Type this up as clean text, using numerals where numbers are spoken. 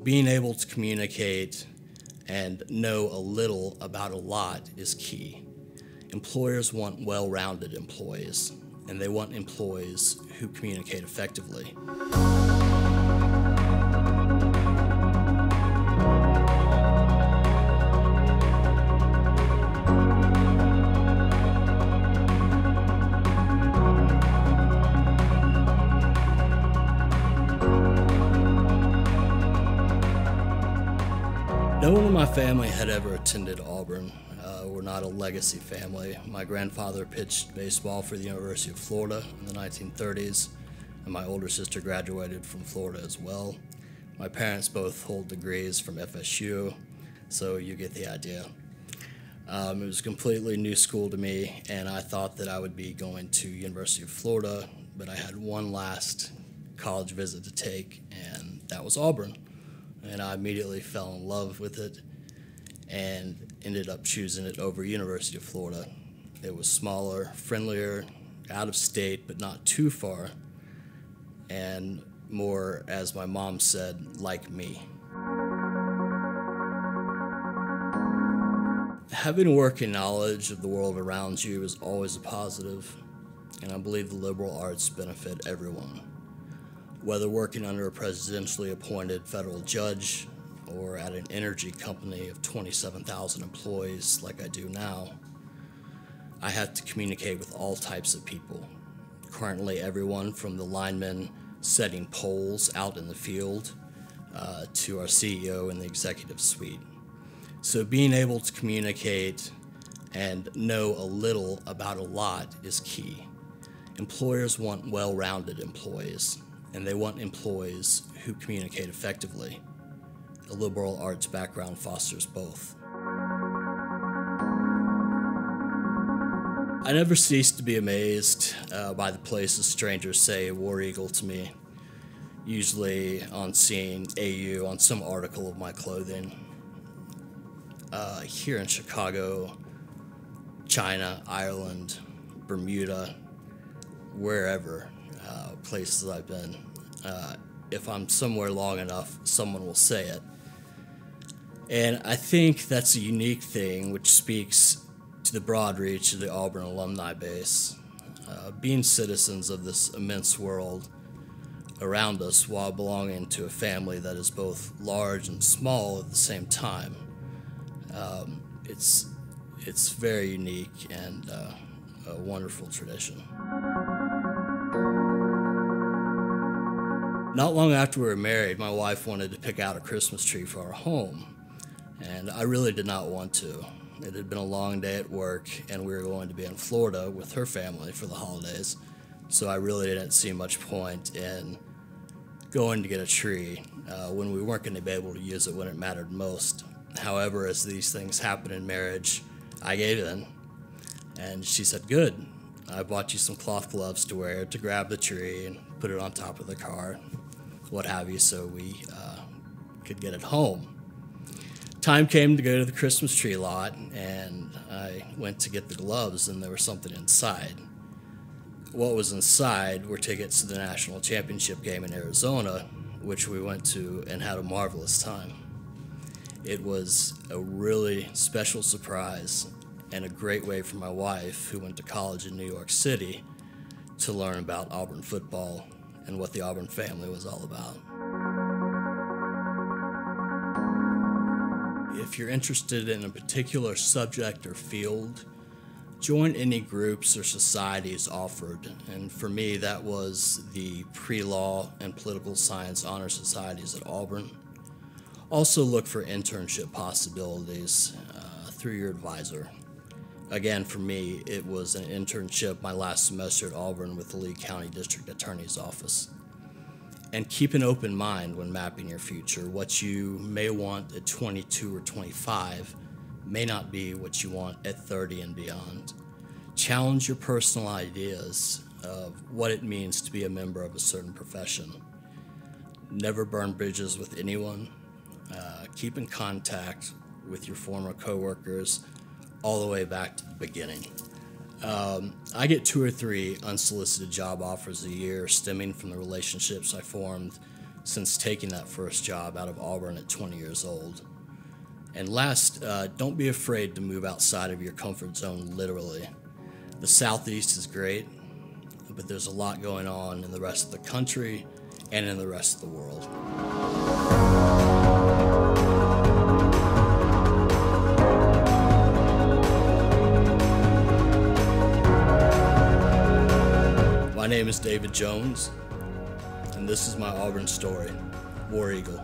being able to communicate and know a little about a lot is key. Employers want well-rounded employees, and they want employees who communicate effectively. No one in my family had ever attended Auburn. We're not a legacy family. My grandfather pitched baseball for the University of Florida in the 1930s, and my older sister graduated from Florida as well. My parents both hold degrees from FSU, so you get the idea. It was a completely new school to me, and I thought that I would be going to University of Florida, but I had one last college visit to take, and that was Auburn. And I immediately fell in love with it and ended up choosing it over University of Florida. It was smaller, friendlier, out of state, but not too far, and more, as my mom said, like me. Having working knowledge of the world around you is always a positive, and I believe the liberal arts benefit everyone. Whether working under a presidentially appointed federal judge or at an energy company of 27,000 employees like I do now, I have to communicate with all types of people. Currently, everyone from the linemen setting poles out in the field to our CEO in the executive suite. So being able to communicate and know a little about a lot is key. Employers want well-rounded employees, and they want employees who communicate effectively. A liberal arts background fosters both. I never cease to be amazed by the places strangers say War Eagle to me, usually on seeing AU on some article of my clothing. Here in Chicago, China, Ireland, Bermuda, wherever, places I've been. If I'm somewhere long enough, someone will say it. And I think that's a unique thing which speaks to the broad reach of the Auburn alumni base. Being citizens of this immense world around us while belonging to a family that is both large and small at the same time. It's very unique and a wonderful tradition. Not long after we were married, my wife wanted to pick out a Christmas tree for our home, and I really did not want to. It had been a long day at work, and we were going to be in Florida with her family for the holidays, so I really didn't see much point in going to get a tree when we weren't going to be able to use it when it mattered most. However, as these things happen in marriage, I gave in, and she said, "Good. I bought you some cloth gloves to wear to grab the tree and put it on top of the car, what have you, so we could get it home." Time came to go to the Christmas tree lot, and I went to get the gloves, and there was something inside. What was inside were tickets to the national championship game in Arizona, which we went to and had a marvelous time. It was a really special surprise and a great way for my wife, who went to college in New York City, to learn about Auburn football and what the Auburn family was all about. If you're interested in a particular subject or field, join any groups or societies offered, and for me that was the pre-law and political science honor societies at Auburn. Also look for internship possibilities through your advisor. Again, for me, it was an internship my last semester at Auburn with the Lee County District Attorney's Office. And keep an open mind when mapping your future. What you may want at 22 or 25 may not be what you want at 30 and beyond. Challenge your personal ideas of what it means to be a member of a certain profession. Never burn bridges with anyone. Keep in contact with your former coworkers all the way back to the beginning. I get 2 or 3 unsolicited job offers a year stemming from the relationships I formed since taking that first job out of Auburn at 20 years old. And last, don't be afraid to move outside of your comfort zone, literally. The Southeast is great, but there's a lot going on in the rest of the country and in the rest of the world. My name is David Jones, and this is my Auburn story. War Eagle.